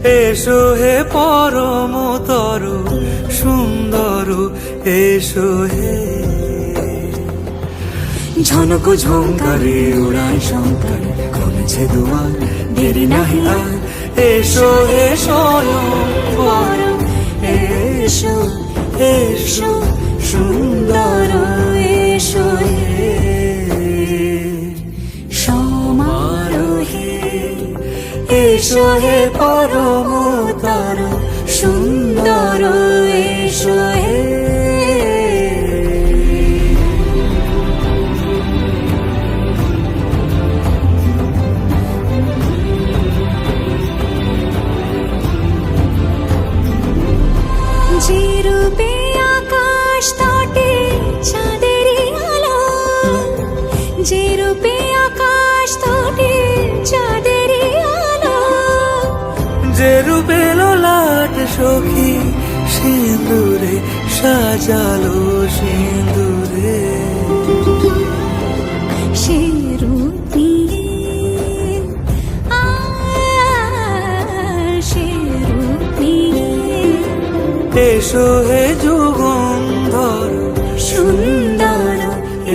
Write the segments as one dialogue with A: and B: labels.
A: এসো হে পরমতর সুন্দর, এসো হে। ঝনক ঝঙ্কারে উড়ায় শঙ্কারে খুলেছে দুয়ার, দেরি নাহি আর। এসো হে স্বয়ংবর, এসো এসো সুন্দর, এসো হে সমারোহে। এসো হে পরমতর সুন্দর, এসো হে। যে রূপে আকাশ তটে চাঁদেরই আলো, যে রূপে আকাশ তটে চাঁদেরই আলো, যে রূপে ললাট সখী সিঁদুরে সাজালো সিঁদুরে। সে রূপ নিয়ে সে রূপ নিয়ে এসো হে যুগন্ধর সুন্দর,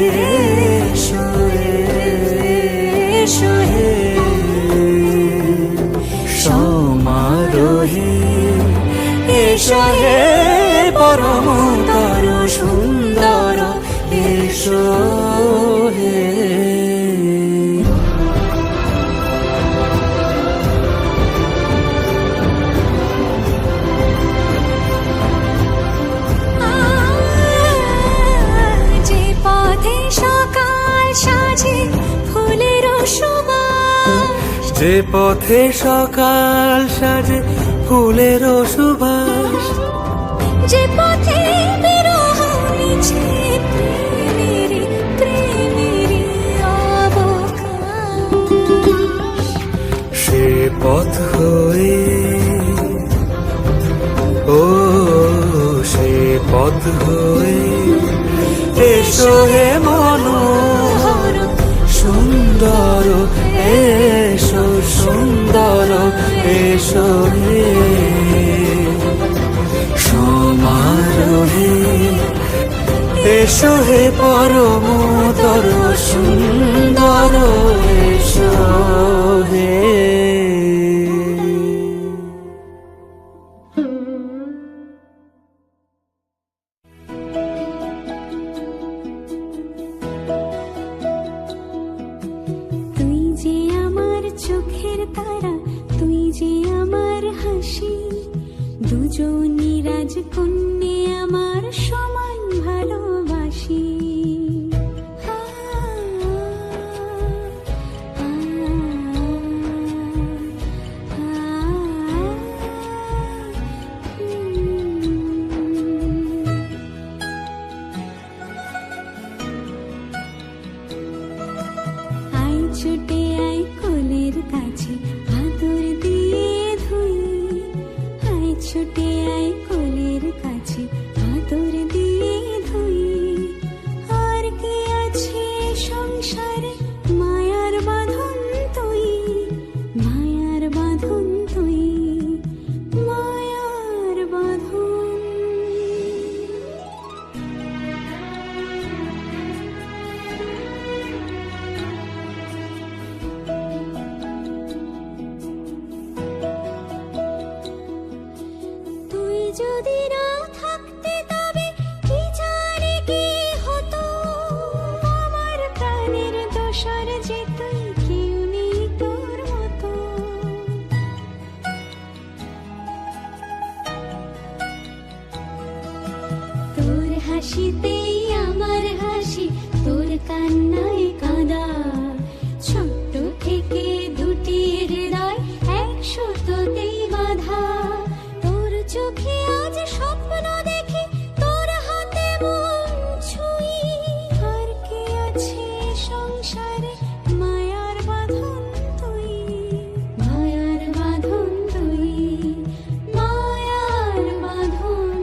A: এসো এসো হে সমারোহে। এসো হে পরমতর সুন্দর, এসো হে। যে পথে সকাল সাজে ফুলের সুবাস, যে পথে বিরহ মিছে প্রেমের প্রেমের অবকাশ, সে পথ হয়ে ও সে পথ হয়ে এসো হে মনোহর সুন্দর, এসো সুন্দর, এসো হে সমারোহে। এসো হে পরমতর সুন্দর, এসো হে। চোখের তারা তুই যে আমার হাসি, দুজনই রাজকন্যে আমার সমান ভালোবাসি। আয় ছুটে আয় কোলের কাছে আদর দিয়ে ধুই, আয় ছুটে আয় কোলের কাছে আদর দিয়ে ধুই। আর কি আছে সংসারে মায়ার বাঁধন তুই, মায়ার বাঁধন তুই, মায়ার বাঁধন। যদি না থাকতে তবে কি জানি কি হতো, আমার প্রাণের দোসর যে তুই কেউ নেই তোর মতো। তোর হাসিতেই আমার হাসি, তোর কান্নায় কাঁদা, ছোট্ট থেকে দুটি হৃদয় একসুতোতেই বাঁধা। তোর চোখে আজ স্বপ্ন দেখি, তোর হাতে মন ছুঁই। আর কি আছে সংসারে মায়ার বাঁধন তুই, মায়ার বাঁধন তুই, মায়ার বাঁধন।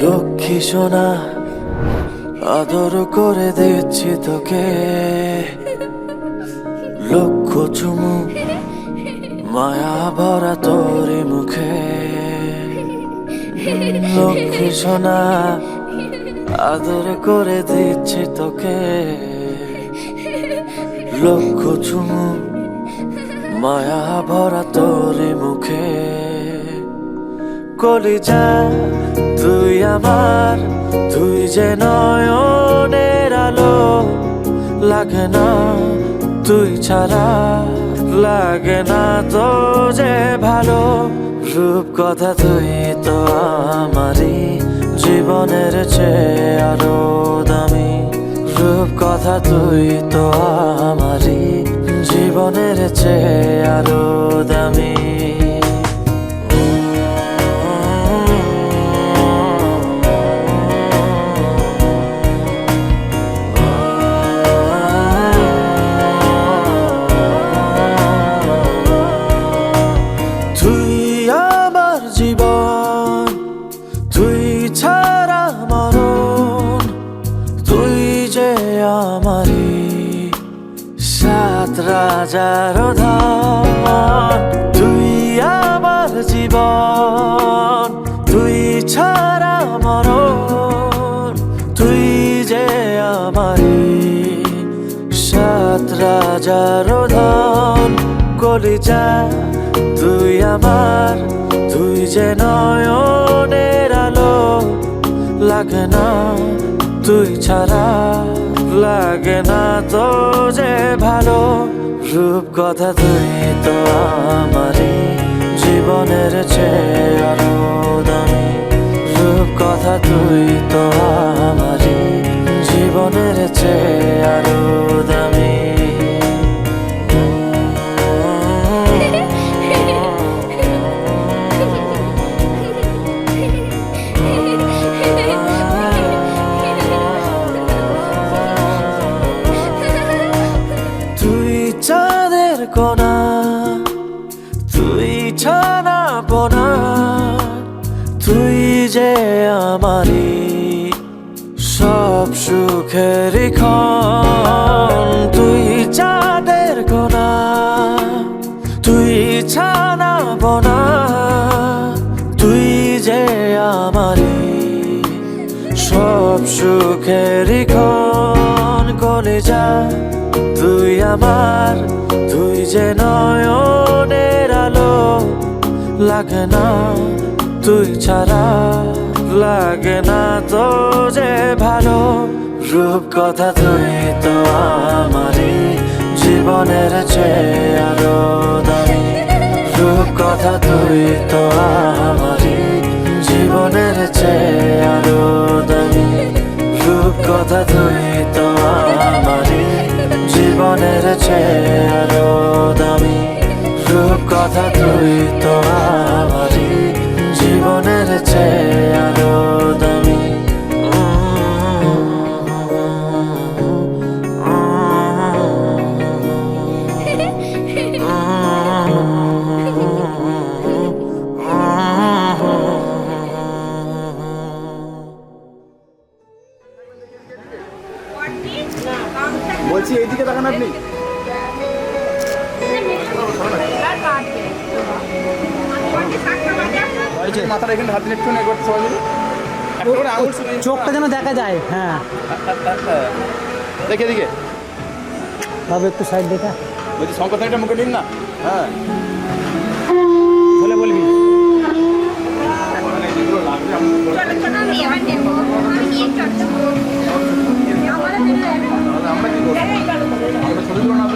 B: লক্ষ্মী সোনা আদর করে দিচ্ছি তোকে, লক্ষ চুমু মায়া ভরা তোরি মুখে। লক্ষ্মী সোনা আদর করে দিচ্ছি তোকে, লক্ষ চুমু মায়া ভরা তোরি মুখে। কলিজা তুই আমার, তুই যে নয়নের আলো, লাগে না তুই ছাড়া, লাগে না তো যে ভালো। রূপ কথা তুই তো আমারই জীবনের চেয়ে আরো দামি, রূপ কথা তুই তো আমারই জীবনের চেয়ে আরো দামি। রাজার ধন তুই আমার জীবন, তুই ছাড়া মরণ, তুই যে আমারি সাত রাজার ধন। কলিজা তুই আমার, তুই যে নয়নের আলো, লাগে না তুই ছাড়া, লাগে না তো যে ভালো। রূপ কথা তুই তো আমারই জীবনের চেয়ে আরো দামি, রূপ কথা তুই তো আমারই জীবনের চেয়ে আরো দামি। চাঁদের কোনা তুই ছানা পোনা, তুই যে আমারি সব সুখের ক্ষণ। তুই চাঁদের কোনা তুই ছানা পোনা, তুই যে আমারি সব সুখের ক্ষণ। কলিজা তুই আমার, তুই যে নয়নের আলো, লাগে না তুই ছাড়া, লাগে না তো যে ভালো। রূপ কথা তুই তো আমারই জীবনের চেয়ে আরো দামি, রূপ কথা তুই তো আমারই জীবনের চেয়ে আরো দামি, রূপ কথা তুই তো আমারই জীবনের চেয়ে আরো দামি, রূপ কথা তুই তো আমারই জীবনের চেয়ে আরো দামি।
C: বলছি এইদিকে দেখেন আপনি, মাথার এখানে হাত দিন একটু একবার সবাই মিলে একটা করে আঙুল
D: চোখটা যেন দেখা যায়। হ্যাঁ
C: দেখে দিকে
D: তবে একটু সাইড দেখা।
C: বলছি শঙ্কর একটা মুখে নিন না। হ্যাঁ
D: বলে বলবি
C: আমরা কি করবো, আমরা ছবি তুলো না,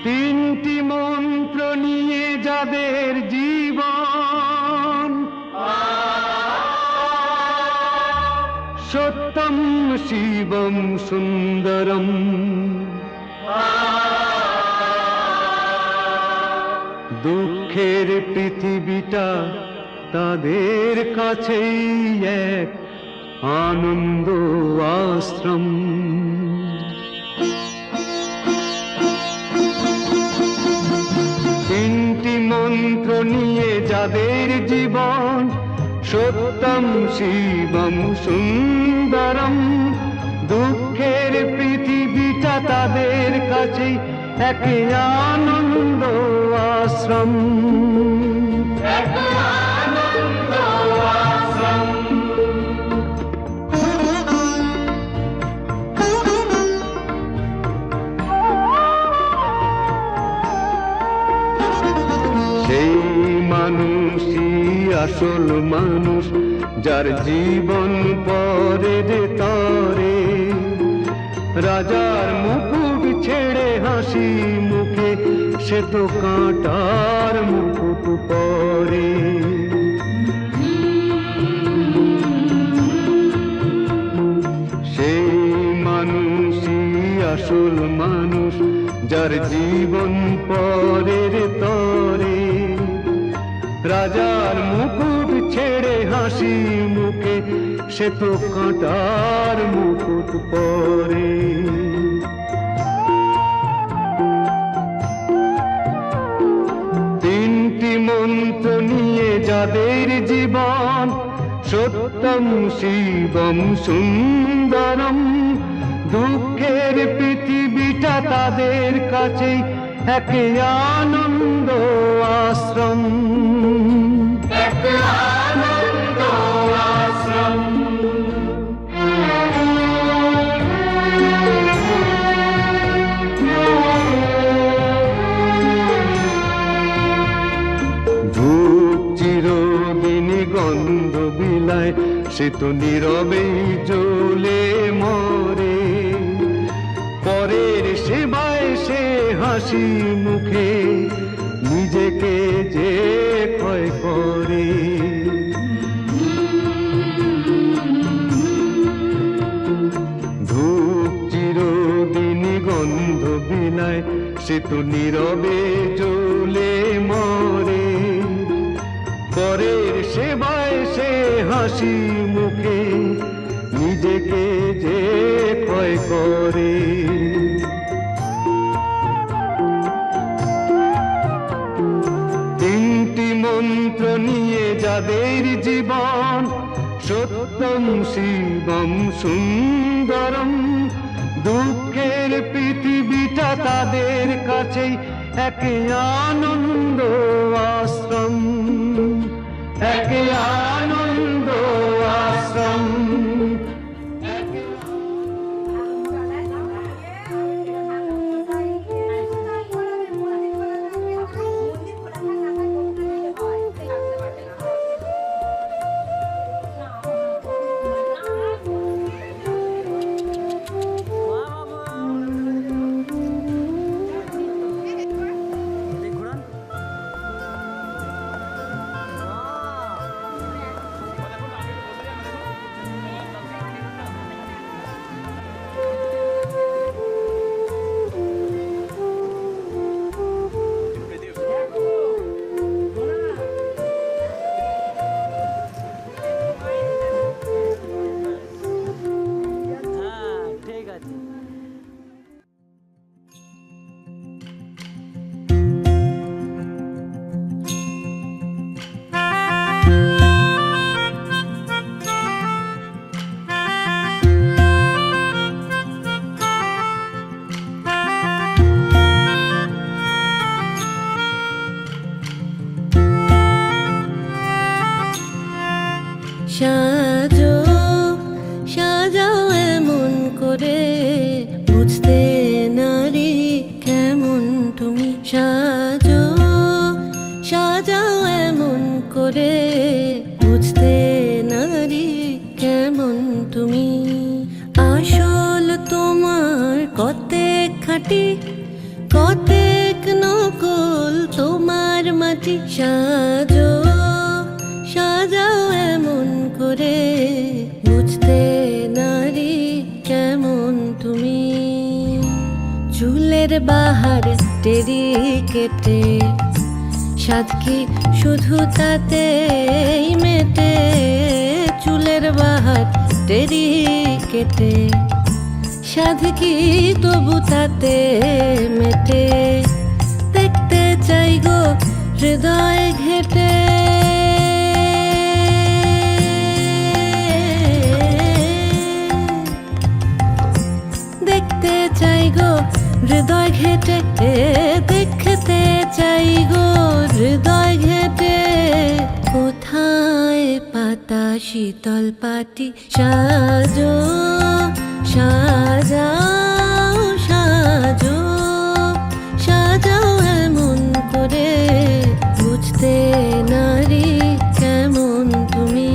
E: तीन তিনটি মন্ত্র নিয়ে যাদের জীবন, সত্যম শিবম সুন্দরম, দুঃখের পৃথিবীটা তাদের কাছেই এক আনন্দ আশ্রম। তিনটি মন্ত্র নিয়ে যাদের জীবন, সত্যম শিবম সুন্দরম, দুঃখের পৃথিবীটা তাদের কাছেই এক আনন্দ আশ্রম। সেই মানুষই আসল মানুষ, যার জীবন পরের তরে, রাজার মুকুট ছেড়ে হাসি মুখে সে তো কাঁটার মুকুট পরে। সেই মানুষই আসল মানুষ, যার জীবন পরের তরে, রাজার মুকুট ছেড়ে হাসি মুখে সে তো কাঁটার মুকুট পরে। তিনটি মন্ত্র নিয়ে যাদের জীবন, সত্যম শিবম সুন্দরম, দুঃখের পৃথিবীটা তাদের কাছেই এক আনন্দ আশ্রম। ধূপ চিরদিনই গন্ধ বিলায়, সে তো নীরবেই জ্বলে মরে, পরের সেবায় সে হাসি মুখে নিজেকে যে ক্ষয় করে। ধূপ চিরদিনই গন্ধ বিলায়, সে তো নীরবে জ্বলে মরে, পরের সেবায় সে হাসি মুখে নিজেকে যে ক্ষয় করে। তিনটি মন্ত্র নিয়ে যাদের জীবন, সত্যম শিবম সুন্দরম, দুঃখের পৃথিবীটা তাদের কাছেই এক আনন্দ আশ্রম, এক আনন্দ আশ্রম।
F: সাজো সাজাও এমন করে, বুঝতে নারী কেমন তুমি। সাজো সাজাও এমন করে, বুঝতে নারী কেমন তুমি। আসল তোমার কতেক খাঁটি, কতেক নকল, মাটি সাজো সাজাও এমন করে বুঝতে নারী কেমন তুমি চুলের বাহার টেরি কেটে সাদ কি শুধু তাতেই মেটে চুলের বাহার টেরি কেটে সাদ কি তবু তাতে মেটে দেখতে চাই গো হৃদয় ঘেটে দেখতে চাই গো হৃদয় ঘেটে দেখতে চাই গো হৃদয় ঘেটে কোথায় পাতা শীতল পাটি সাজো সাজাও সাজো সাজাও এমন করে বুঝতে নারী কেমন তুমি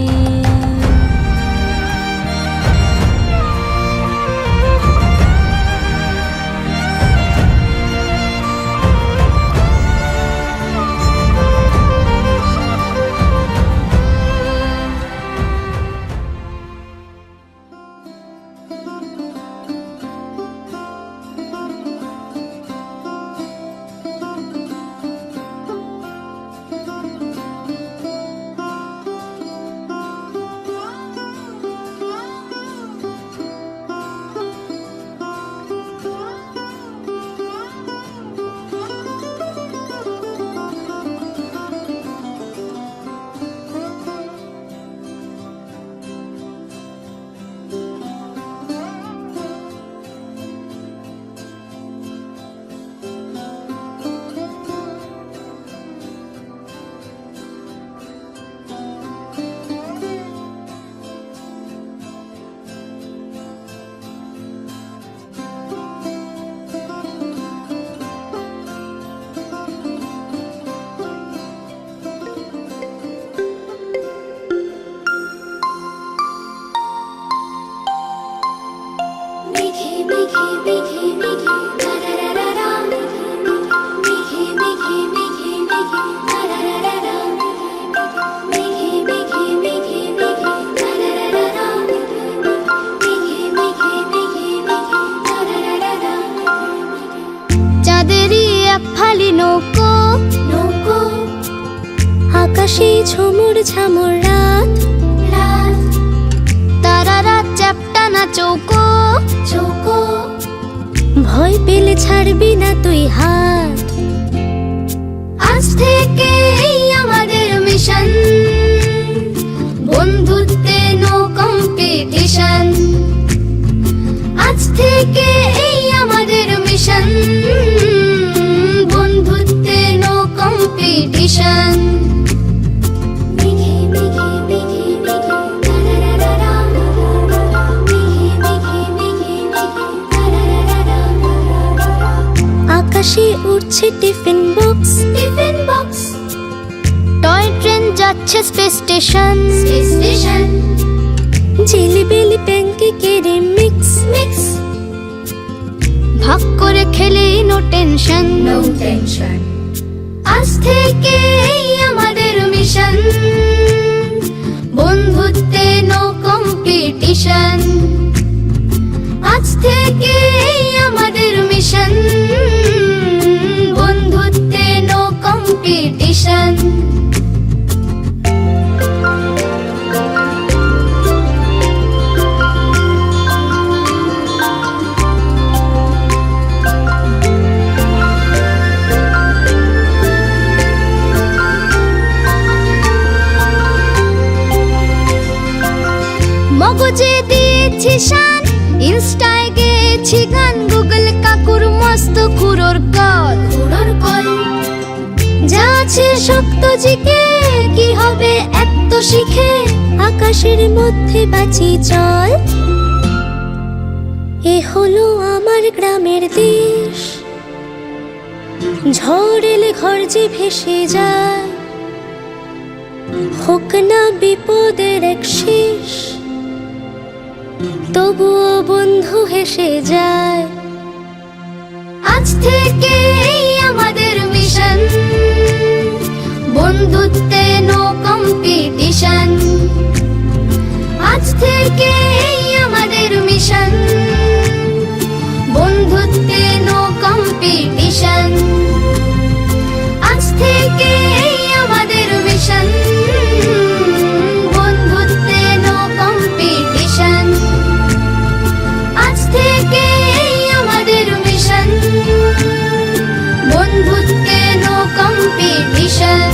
A: মেঘে মেঘে মেঘে মেঘে তারারারা মেঘে মেঘে মেঘে মেঘে তারারারা মেঘে মেঘে মেঘে মেঘে তারারারা মেঘে মেঘে মেঘে মেঘে তারারারা চাঁদেরই এক ফালি নৌকো নৌকো আকাশে ঝুমুর ঝামুর রাত রাত তারারা চ্যাপ্টা না চৌকো চৌকো ভয় পেলে ছাড়বি না তুই হাত আজ থেকে এই আমাদের মিশন বন্ধুত্বে নো কম্পিটিশন আজ থেকে এই আমাদের মিশন বন্ধুত্বে নো কম্পিটিশন মেঘে মেঘে মেঘে মেঘে তারারারা মেঘে মেঘে মেঘে মেঘে তারারারা আকাশে উড়ছে টিফিন বক্স টয় ট্রেন যাচ্ছে স্পেস স্টেশন জিলিবিলি প্যানকেকের মিক্স ভাগ করে খেলে নো টেনশন আজ থেকে এই আমাদের মিশন বন্ধুত্বে নো কম্পিটিশন আজ থেকে এই আমাদের মিশন বন্ধুত্বে নো কম্পিটিশন মগজে দিয়েছি শান ইনস্টায় গেছি গান গুগল কাকুর মস্ত খুরোর কল যা আছে শক্ত জিকে কি হবে এত শিখে আকাশের মধ্যে বাঁচি চল এ হলো আমার গ্রামের দেশ ঝড় এলে ঘর যে ভেসে যায় হোক না বিপদের এক শেষ তবুও বন্ধু হেসে যায় আজ থেকে এই আমাদের মিশন বন্ধুত্বে নো কম্পিটিশন, আজ থেকে আমাদের মিশন। বন্ধুত্বে নো কম্পিটিশন, আজ থেকে আমাদের মিশন। বন্ধুত্বে নো কম্পিটিশন, আজ থেকে আমাদের মিশন। বন্ধুত্বে no competition.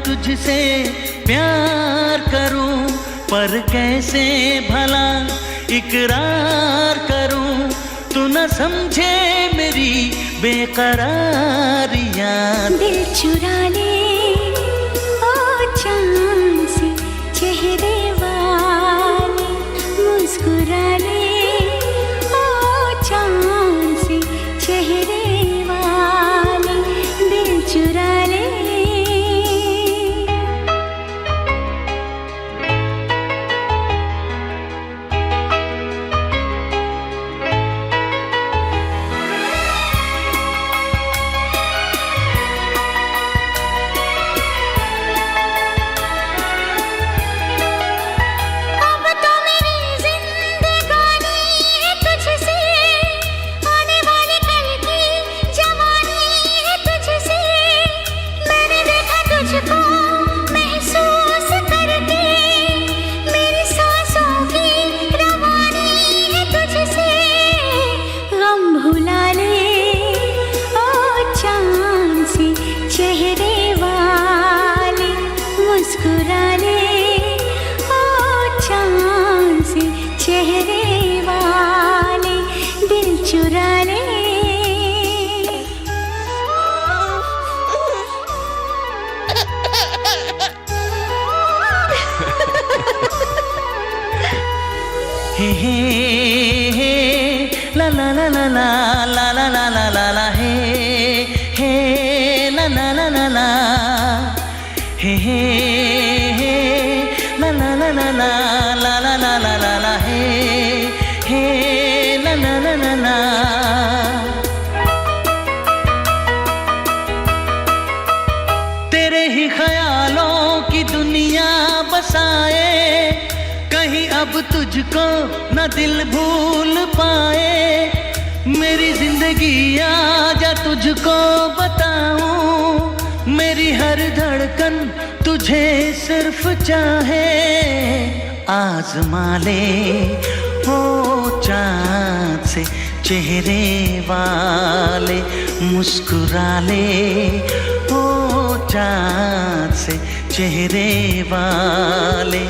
G: तुझसे प्यार करूं पर कैसे भला इकरार करूं तू न समझे मेरी बेकरारियां।
A: दिल चुरा ले ओ चांद से चेहरे वाले, मुस्कुरा ले ओ चांद से चेहरे वाले, दिल चुरा ले। चेहरे वाले, दिल चुरा ले।
G: हे हे हे ला ला ला ला ला ला ला ला ला ला ला हे हे ला ला ला ला ला हे हे हे ला ला ला ला ला ला ला ला ला ला ला हे हे ला ला ला ला ला। तेरे ही ख्यालों की दुनिया बसाए, कहीं अब तुझको न दिल भूल पाए। मेरी जिंदगी आजा तुझको बताऊं, मेरी हर धड़कन तुझे सिर्फ चाहे। आजमा ले हो चाँद से चेहरे वाले, मुस्कुरा ले हो चाँद से चेहरे वाले।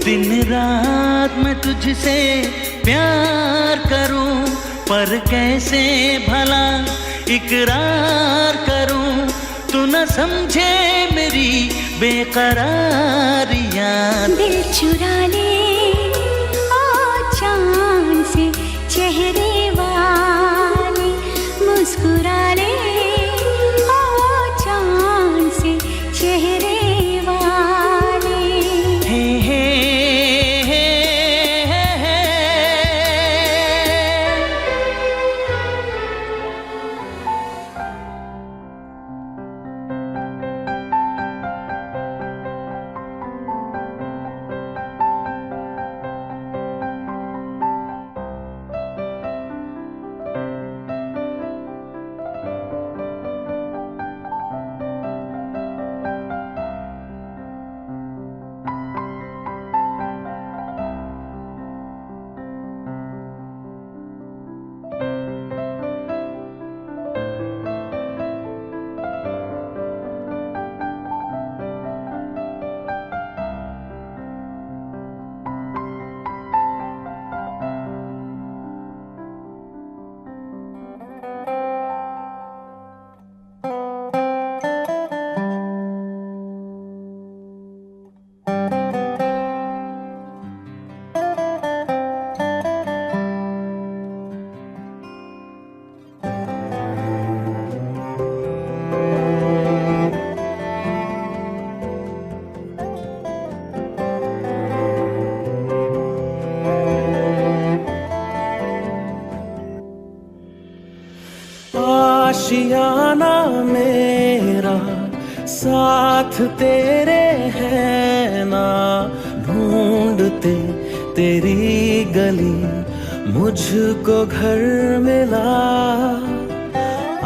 G: दिन रात मैं तुझसे प्यार करूं, पर कैसे भला इकरार करूं। तू न समझे मेरी बेकरारियां।
A: दिल चुरा ले ओ चांद से चेहरे वाले, मुस्कुरा ले ओ चांद से चेहरे वाले।
G: हे हे
B: आशियाना मेरा साथ तेरे है ना, ढूंढते तेरी गली मुझको घर मिला।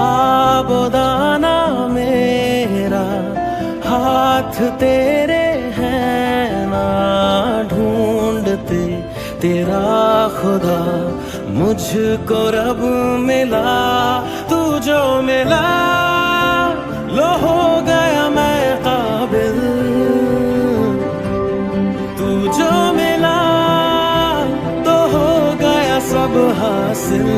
B: आबोदाना मेरा हाथ तेरे है ना, ढूंढते तेरा खुदा मुझको रब मिला। तू जो मिला लो हो गया मैं काबिल, तू जो मिला तो हो गया सब हासिल।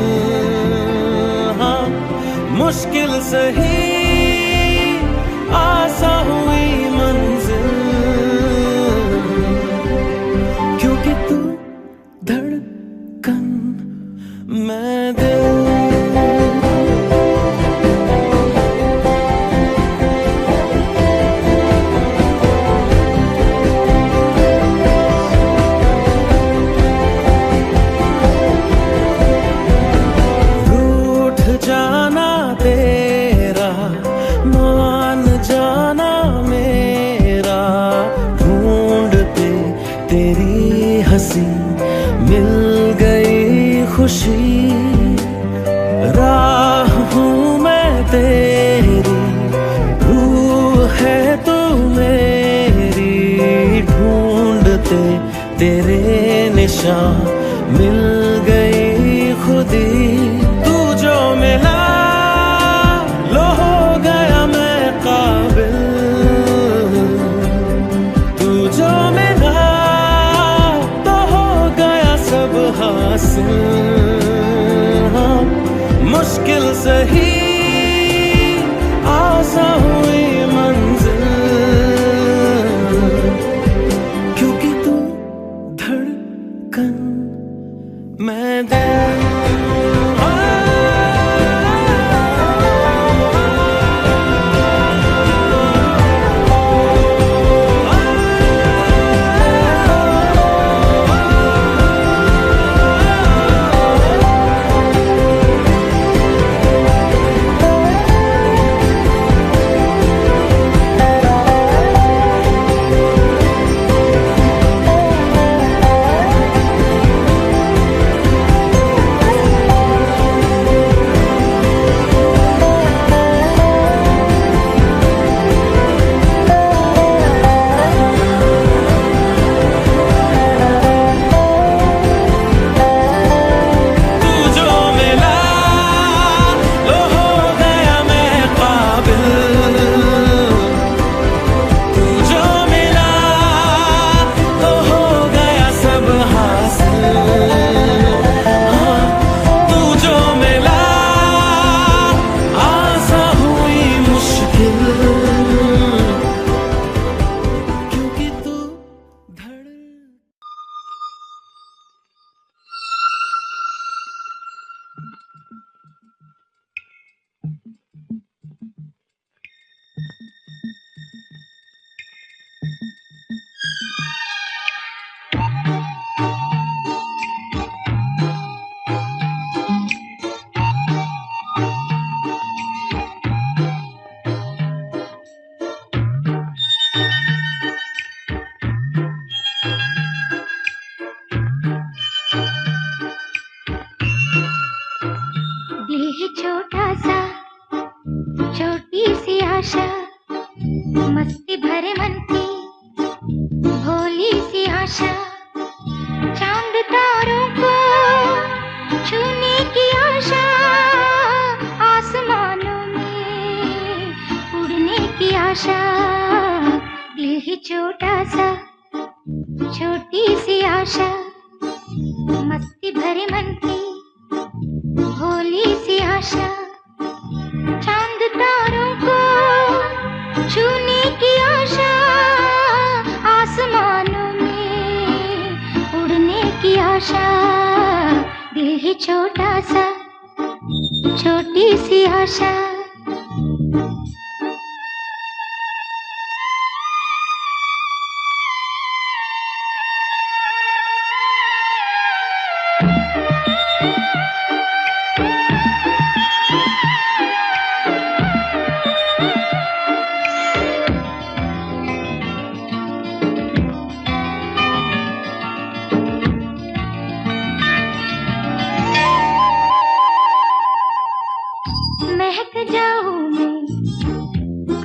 B: तेरी हंसी मिल गई खुशी, राह हूँ मैं तेरी, रूह है तू मेरी, ढूंढते तेरे निशान मिल गई खुदी। तू जो मिला लो हो गया मैं काबिल, तू जो मिला तो हो गया सब हासिल। हाँ, मुश्किल सही आसान हुई मंजिल, क्योंकि तू धड़कन मैं दिल।
A: दिल है छोटा सा, छोटी सी आशा, मस्ती भरे मन की भोली सी आशा, चांद तारों को छूने की आशा, आसमानों में उड़ने की आशा। दिल है छोटा सा, छोटी सी आशा, मस्ती भरे मन की भोली सी आशा, चांद तारों को छूने की आशा, आसमानों में उड़ने की आशा। दिल है छोटा सा, छोटी सी आशा। महक जाऊं मैं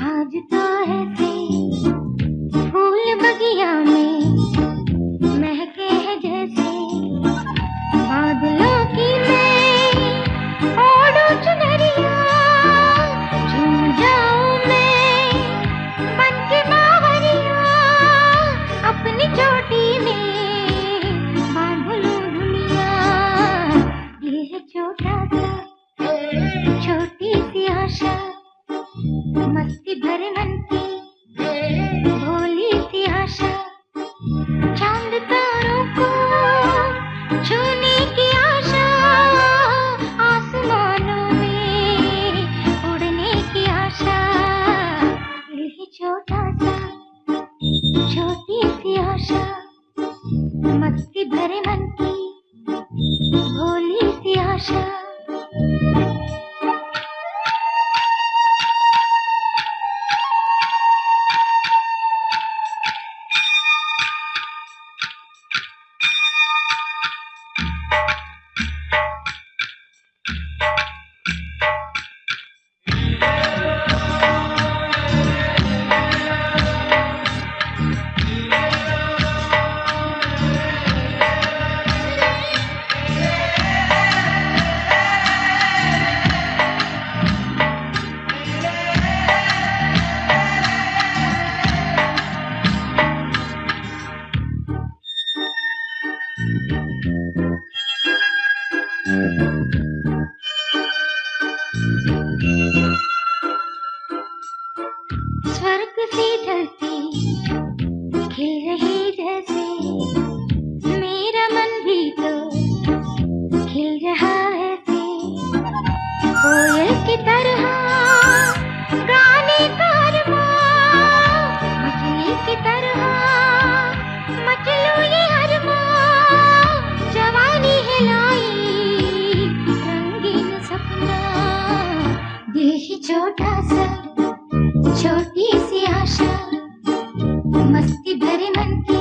A: आज तो ऐसे, फूल बगिया में महके है जैसे, बादलों की मैं ओढ़ूं चुनरिया, झूम जाऊं मैं बन के बावरिया, अपनी चोटी में बांध लूं दुनिया। ये है छोटा सा, छोटी सी आशा, मस्ती भरे मन की भोली सी आशा, चांद तारों को छूने की आशा, आसमानों में उड़ने की आशा। दिल है छोटा सा, छोटी सी आशा, मस्ती भरे मन की भोली सी आशा। खिल रही जैसे मेरा मन भी तो खिल रहा है कोयल की तरह गाने का अरमान मछली की तरह मचलू ये अरमान जवानी है लाई रंगीन सपना दिल ही छोटा सा छोटी सी आशा मस्ती भरे मन की